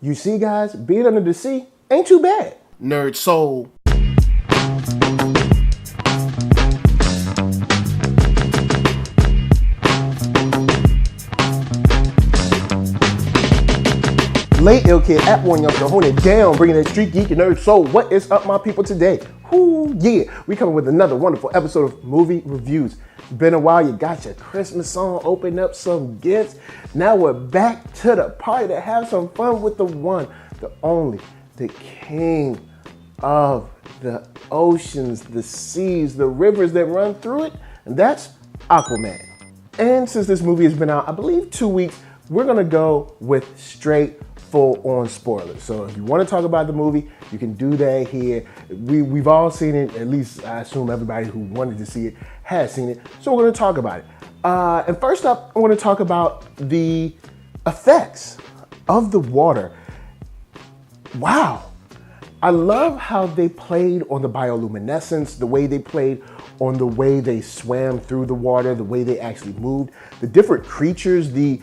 You see, guys, being under the sea ain't too bad. NERDSoul. Late Ill Kid at OneYoungsta, holding it down, bringing that StreetGeek and NERDSoul. What is up, my people, today? Whoo, yeah, we coming with another wonderful episode of Movie Reviews. It's been a while, you got your Christmas song, open up some gifts. Now we're back to the party to have some fun with the one, the only, the king of the oceans, the seas, the rivers that run through it, and that's Aquaman. And since this movie has been out, I believe 2 weeks, we're gonna go with straight full-on spoilers. So if you want to talk about the movie, you can do that here. We've all seen it, at least I assume everybody who wanted to see it has seen it. So we're going to talk about it. And first up, I want to talk about the effects of the water. Wow. I love how they played on the bioluminescence, the way they played on the way they swam through the water, the way they actually moved, the different creatures, the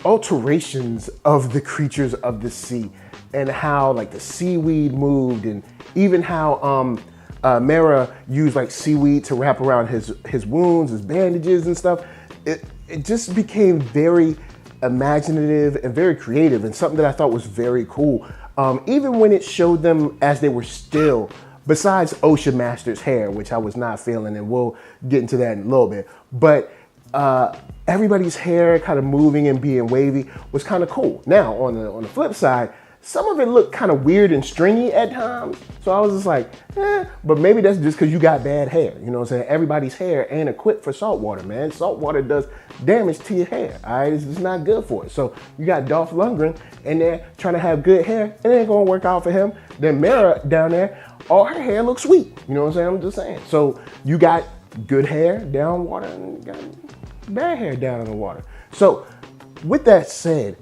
alterations of the creatures of the sea, and how like the seaweed moved, and even how Mera used like seaweed to wrap around his wounds, his bandages and stuff. It just became very imaginative and very creative, and something that I thought was very cool. Even when it showed them as they were still, besides Ocean Master's hair, which I was not feeling, and we'll get into that in a little bit, but everybody's hair kind of moving and being wavy was kind of cool. Now, on the flip side, some of it looked kind of weird and stringy at times. So I was just like, but maybe that's just because you got bad hair. You know what I'm saying? Everybody's hair ain't equipped for salt water, man. Salt water does damage to your hair, all right? It's just not good for it. So you got Dolph Lundgren in there trying to have good hair. It ain't gonna work out for him. Then Mera down there, all her hair looks sweet. You know what I'm saying? I'm just saying. So you got good hair down water, and you got bad hair down in the water. So with that said,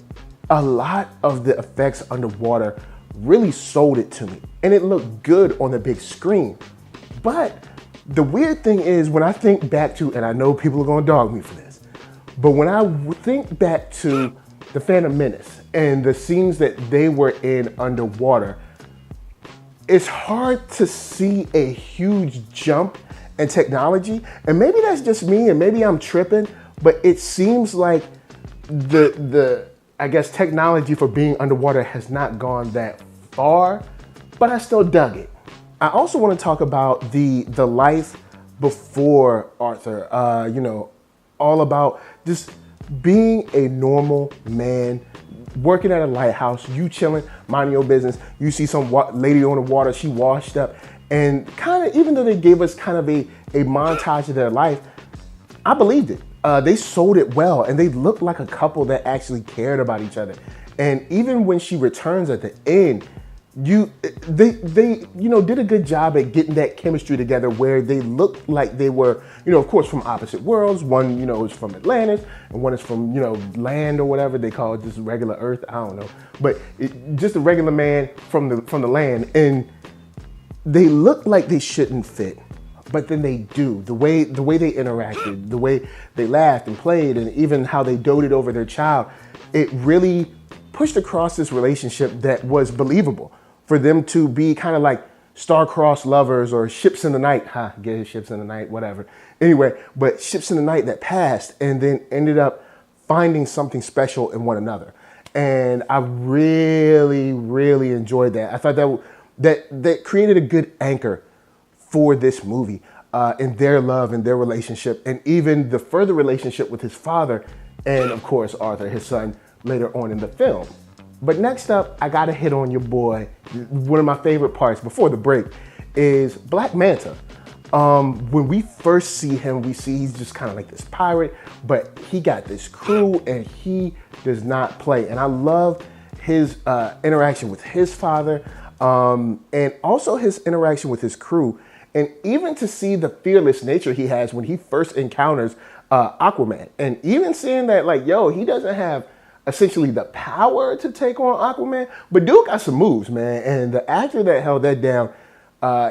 a lot of the effects underwater really sold it to me, and it looked good on the big screen. But the weird thing is, when I think back to, and I know people are gonna dog me for this, but when I think back to the Phantom Menace and the scenes that they were in underwater, it's hard to see a huge jump in technology. And maybe that's just me, and maybe I'm tripping, but it seems like the I guess technology for being underwater has not gone that far, but I still dug it. I also want to talk about the life before Arthur, all about just being a normal man, working at a lighthouse, you chilling, minding your business. You see some lady on the water, she washed up, and kind of, even though they gave us kind of a montage of their life, I believed it. They sold it well, and they looked like a couple that actually cared about each other. And even when she returns at the end, they did a good job at getting that chemistry together, where they looked like they were, of course, from opposite worlds. One, is from Atlantis, and one is from, land or whatever they call it, just regular Earth. I don't know, but just a regular man from the land, and they look like they shouldn't fit. But then they do. The way they interacted, the way they laughed and played, and even how they doted over their child, it really pushed across this relationship that was believable. For them to be kind of like star-crossed lovers, or ships in the night, get his ships in the night, whatever. Anyway, but ships in the night that passed and then ended up finding something special in one another. And I really, really enjoyed that. I thought that created a good anchor for this movie, in their love and their relationship, and even the further relationship with his father, and of course Arthur, his son, later on in the film. But next up, I gotta hit on your boy. One of my favorite parts before the break is Black Manta. When we first see him, we see he's just kind of like this pirate, but he got this crew, and he does not play. And I love his interaction with his father, and also his interaction with his crew. And even to see the fearless nature he has when he first encounters Aquaman. And even seeing that, like, he doesn't have essentially the power to take on Aquaman, but dude got some moves, man. And the actor that held that down,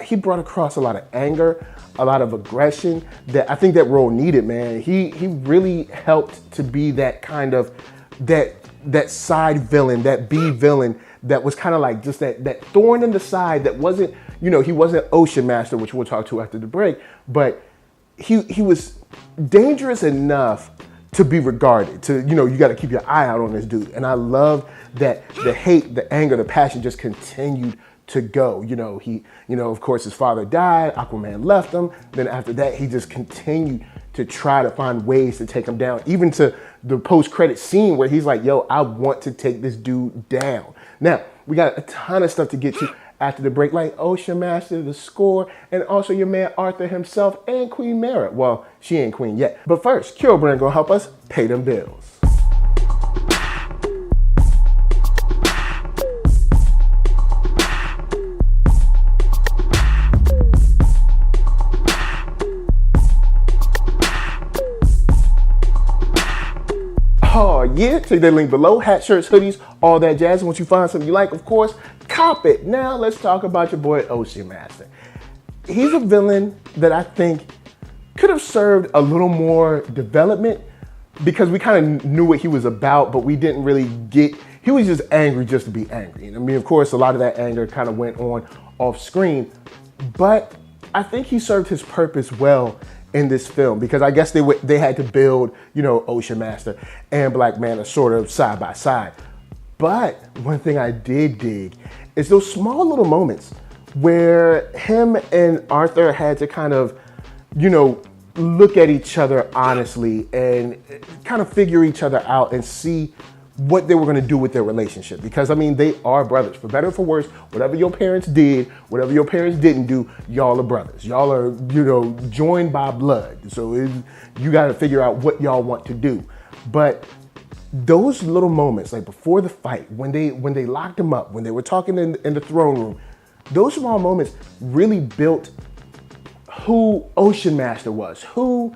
he brought across a lot of anger, a lot of aggression that I think that role needed, man. He really helped to be that kind of, that that side villain, that B villain that was kind of like just that thorn in the side that wasn't, he wasn't Ocean Master, which we'll talk to after the break, but he was dangerous enough to be regarded, to, you got to keep your eye out on this dude. And I love that the hate, the anger, the passion just continued to go. He, of course, his father died, Aquaman left him. Then after that, he just continued to try to find ways to take him down, even to the post-credit scene where he's like, yo, I want to take this dude down. Now, we got a ton of stuff to get to after the break, like Ocean Master, the score, and also your man Arthur himself and Queen Mara. Well, she ain't queen yet. But first, KURO brand gonna help us pay them bills. Oh yeah, take that link below, hat, shirts, hoodies, all that jazz. And once you find something you like, of course, cop it. Now let's talk about your boy Ocean Master. He's a villain that I think could have served a little more development, because we kind of knew what he was about, but we didn't really get, he was just angry just to be angry. And I mean, of course, a lot of that anger kind of went on off screen, but I think he served his purpose well in this film, because I guess they had to build, Ocean Master and Black Manta sort of side by side. But one thing I did dig is those small little moments where him and Arthur had to kind of, look at each other honestly and kind of figure each other out and see what they were going to do with their relationship. Because I mean, they are brothers, for better or for worse. Whatever your parents did, whatever your parents didn't do, y'all are brothers. Y'all are, joined by blood. So you got to figure out what y'all want to do. But those little moments, like before the fight, when they locked him up, when they were talking in the throne room, those small moments really built who Ocean Master was, who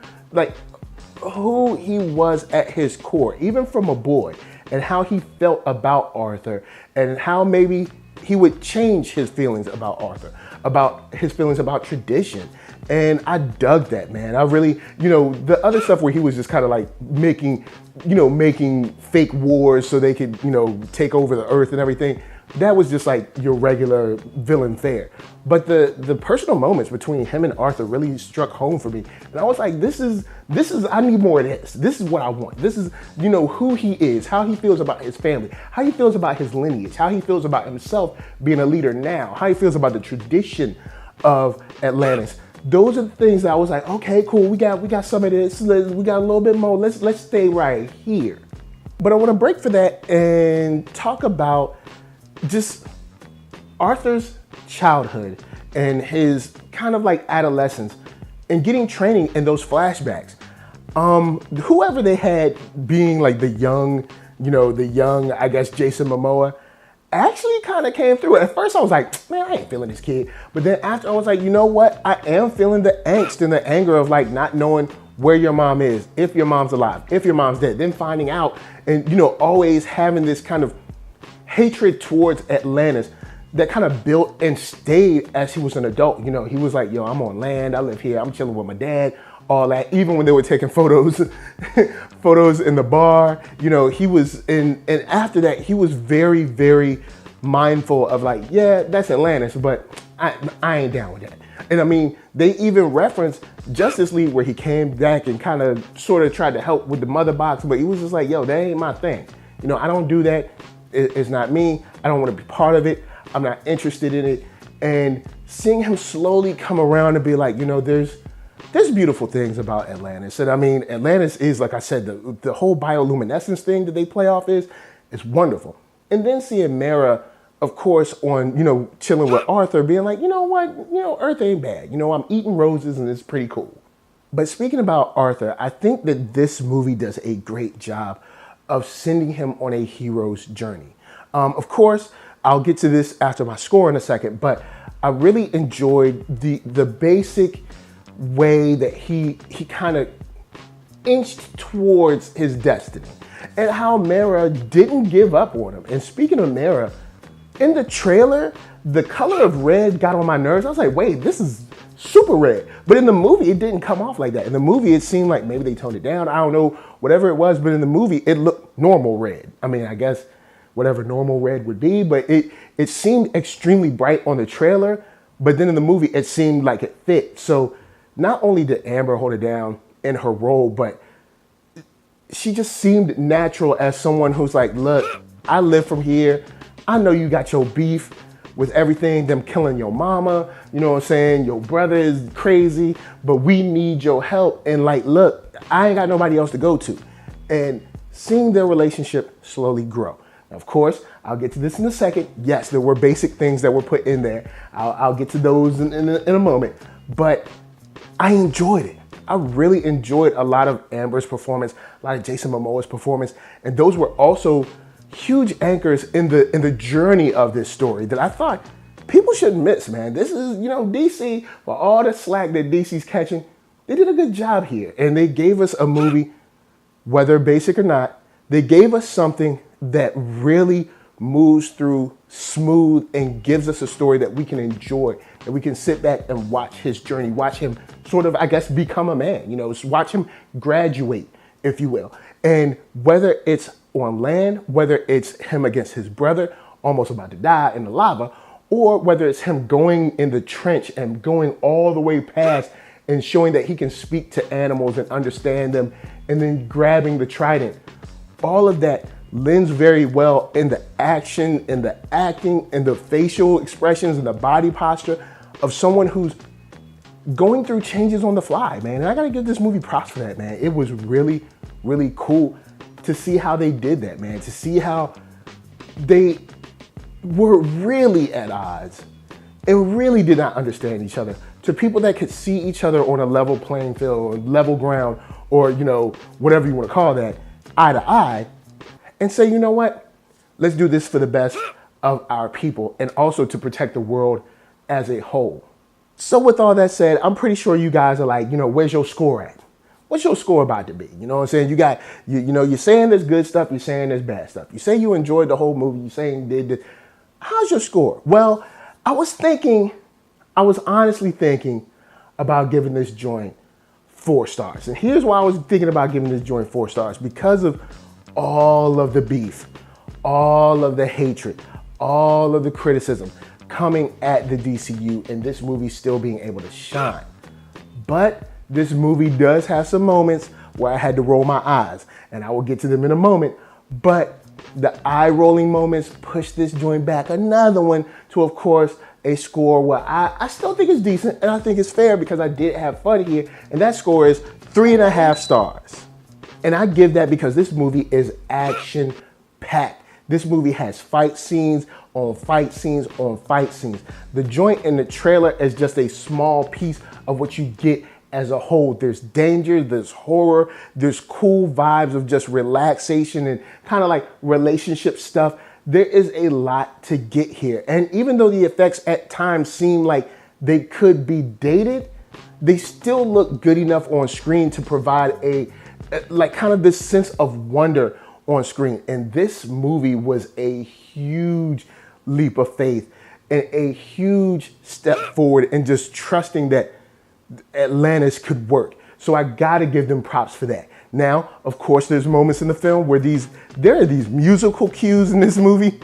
he was at his core, even from a boy, and how he felt about Arthur, and how maybe he would change his feelings about Arthur, about his feelings about tradition. And I dug that, man. I really, the other stuff where he was just kind of like making fake wars so they could, take over the earth and everything, that was just like your regular villain fare. But the personal moments between him and Arthur really struck home for me. And I was like, this is, I need more of this. This is what I want. This is, who he is, how he feels about his family, how he feels about his lineage, how he feels about himself being a leader now, how he feels about the tradition of Atlantis. Those are the things that I was like, okay, cool. We got some of this. We got a little bit more. Let's stay right here. But I want to break for that and talk about just Arthur's childhood and his kind of like adolescence and getting training in those flashbacks. Whoever they had being like the young, I guess, Jason Momoa, actually kind of came through. At first I was like, man, I ain't feeling this kid. But then after I was like, you know what? I am feeling the angst and the anger of like not knowing where your mom is, if your mom's alive, if your mom's dead, then finding out and, always having this kind of hatred towards Atlantis that kind of built and stayed as he was an adult. He was like, yo, I'm on land, I live here, I'm chilling with my dad, all that. Even when they were taking photos in the bar, he was and after that, he was very, very mindful of like, yeah, that's Atlantis, but I ain't down with that. And I mean, they even referenced Justice League where he came back and kind of sort of tried to help with the mother box, but he was just like, yo, that ain't my thing. I don't do that. It's not me. I don't want to be part of it. I'm not interested in it. And seeing him slowly come around and be like, there's beautiful things about Atlantis. And I mean, Atlantis is, like I said, the whole bioluminescence thing that they play off is wonderful. And then seeing Mara, of course, on, chilling with Arthur, being like, you know what, Earth ain't bad. I'm eating roses and it's pretty cool. But speaking about Arthur, I think that this movie does a great job of sending him on a hero's journey. Of course, I'll get to this after my score in a second, but I really enjoyed the basic way that he kind of inched towards his destiny and how Mara didn't give up on him. And speaking of Mara, in the trailer, the color of red got on my nerves. I was like, wait, this is super red. But in the movie, it didn't come off like that. In the movie, it seemed like maybe they toned it down. I don't know, whatever it was. But in the movie, it looked normal red. I mean, I guess whatever normal red would be. But it seemed extremely bright on the trailer. But then in the movie, it seemed like it fit. So not only did Amber hold it down in her role, but she just seemed natural as someone who's like, look, I live from here. I know you got your beef with everything, them killing your mama, you know what I'm saying? Your brother is crazy, but we need your help. And like, look, I ain't got nobody else to go to. And seeing their relationship slowly grow. Now, of course, I'll get to this in a second. Yes, there were basic things that were put in there. I'll get to those in a moment. But I enjoyed it. I really enjoyed a lot of Amber's performance, a lot of Jason Momoa's performance. And those were also huge anchors in the journey of this story that I thought people shouldn't miss, man. This is, DC, for all the slack that DC's catching, they did a good job here. And they gave us a movie, whether basic or not, they gave us something that really moves through smooth and gives us a story that we can enjoy, that we can sit back and watch his journey, watch him sort of, I guess, become a man, watch him graduate, if you will. And whether it's on land, whether it's him against his brother, almost about to die in the lava, or whether it's him going in the trench and going all the way past and showing that he can speak to animals and understand them, and then grabbing the trident. All of that lends very well in the action, in the acting, in the facial expressions, and the body posture of someone who's going through changes on the fly, man. And I gotta give this movie props for that, man. It was really, really cool to see how they did that, man. To see how they were really at odds and really did not understand each other. To people that could see each other on a level playing field, or level ground, or, whatever you want to call that, eye to eye, and say, you know what? Let's do this for the best of our people and also to protect the world as a whole. So with all that said, I'm pretty sure you guys are like, where's your score at? What's your score about to be? You know what I'm saying? You got, you're saying there's good stuff, you're saying there's bad stuff. You say you enjoyed the whole movie, you're saying you did this. How's your score? Well, I was honestly thinking about giving this joint 4 stars. And here's why I was thinking about giving this joint 4 stars. Because of all of the beef, all of the hatred, all of the criticism coming at the DCU, and this movie still being able to shine. But this movie does have some moments where I had to roll my eyes, and I will get to them in a moment. But the eye-rolling moments push this joint back another one to, of course, a score where I still think it's decent, and I think it's fair because I did have fun here, and that score is 3.5 stars. And I give that because this movie is action-packed. This movie has fight scenes on fight scenes on fight scenes. The joint in the trailer is just a small piece of what you get as a whole. There's danger, there's horror, there's cool vibes of just relaxation and kind of like relationship stuff. There is a lot to get here. And even though the effects at times seem like they could be dated, they still look good enough on screen to provide like kind of this sense of wonder on screen. And this movie was a huge leap of faith and a huge step forward in just trusting that Atlantis could work. So I gotta give them props for that. Now, of course, there's moments in the film where there are these musical cues in this movie.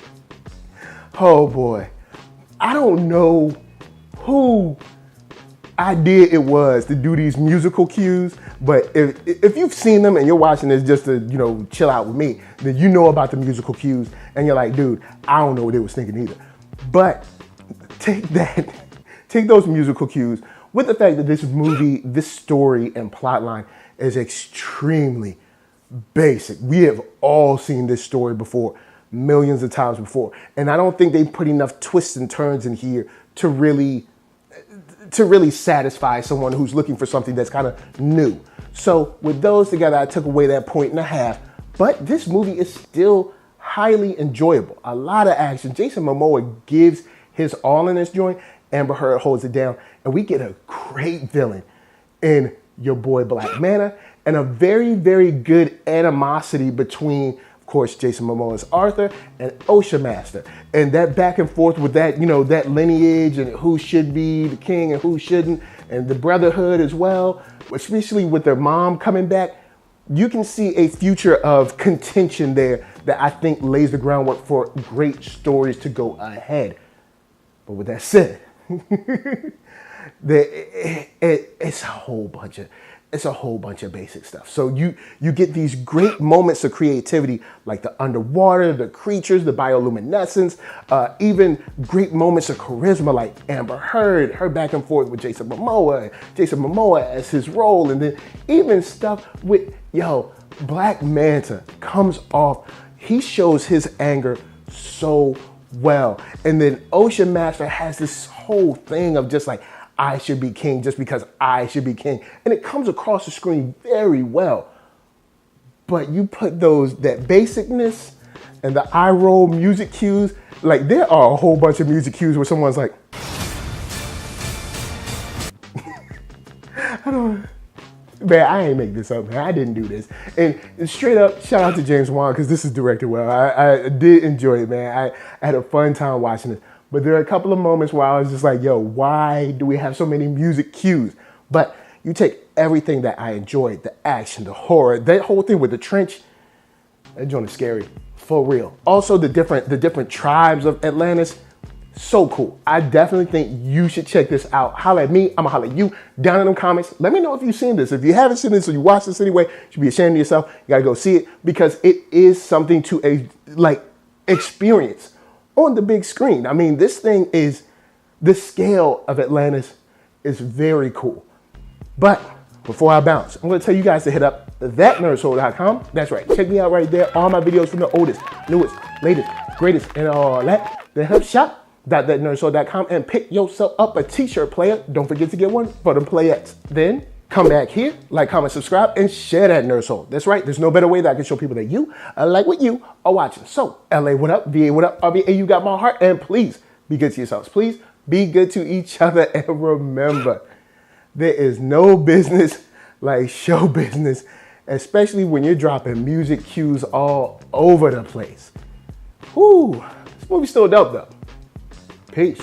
Oh boy. I don't know who idea it was to do these musical cues, but if you've seen them and you're watching this just to, chill out with me, then you know about the musical cues and you're like, dude, I don't know what they was thinking either. But take those musical cues with the fact that this movie, this story and plotline is extremely basic. We have all seen this story before, millions of times before. And I don't think they put enough twists and turns in here to really satisfy someone who's looking for something that's kind of new. So with those together, I took away that 1.5. But this movie is still highly enjoyable. A lot of action. Jason Momoa gives his all in this joint. Amber Heard holds it down. And we get a great villain in your boy Black Manta, and a very, very good animosity between, of course, Jason Momoa as Arthur and OceanMaster. And that back and forth with that, you know, that lineage and who should be the king and who shouldn't, and the brotherhood as well, especially with their mom coming back. You can see a future of contention there that I think lays the groundwork for great stories to go ahead. But with that said, it's a whole bunch of basic stuff. So you get these great moments of creativity, like the underwater, the creatures, the bioluminescence, even great moments of charisma, like Amber Heard, her back and forth with Jason Momoa as his role, and then even stuff with, Black Manta comes off, he shows his anger so well. And then OceanMaster has this whole thing of just like, I should be king just because I should be king. And it comes across the screen very well. But you put that basicness and the eye roll music cues, like there are a whole bunch of music cues where someone's like, man, I ain't make this up, man. I didn't do this. And straight up, shout out to James Wan, because this is directed well. I did enjoy it, man. I had a fun time watching this. But there are a couple of moments where I was just like, why do we have so many music cues? But you take everything that I enjoyed, the action, the horror, that whole thing with the trench, that joint is scary, for real. Also, the different tribes of Atlantis, so cool. I definitely think you should check this out. Holla at me, I'm gonna holla at you down in them comments. Let me know if you've seen this. If you haven't seen this or you watch this anyway, you should be ashamed of yourself. You gotta go see it, because it is something to experience on the big screen. I mean, this thing is, the scale of Atlantis is very cool. But before I bounce, I'm gonna tell you guys to hit up ThatNERDSoul.com. That's right, check me out right there. All my videos from the oldest, newest, latest, greatest, and all that. Then help shop ThatNERDSoul.com and pick yourself up a t-shirt, player. Don't forget to get one for the playettes. Then come back here, like, comment, subscribe, and share that Nerd Soul. That's right, there's no better way that I can show people that you like what you are watching. So, LA, what up? VA, what up? RBA, you got my heart. And please be good to yourselves. Please be good to each other. And remember, there is no business like show business, especially when you're dropping music cues all over the place. Whoo, this movie's still dope though. Peace.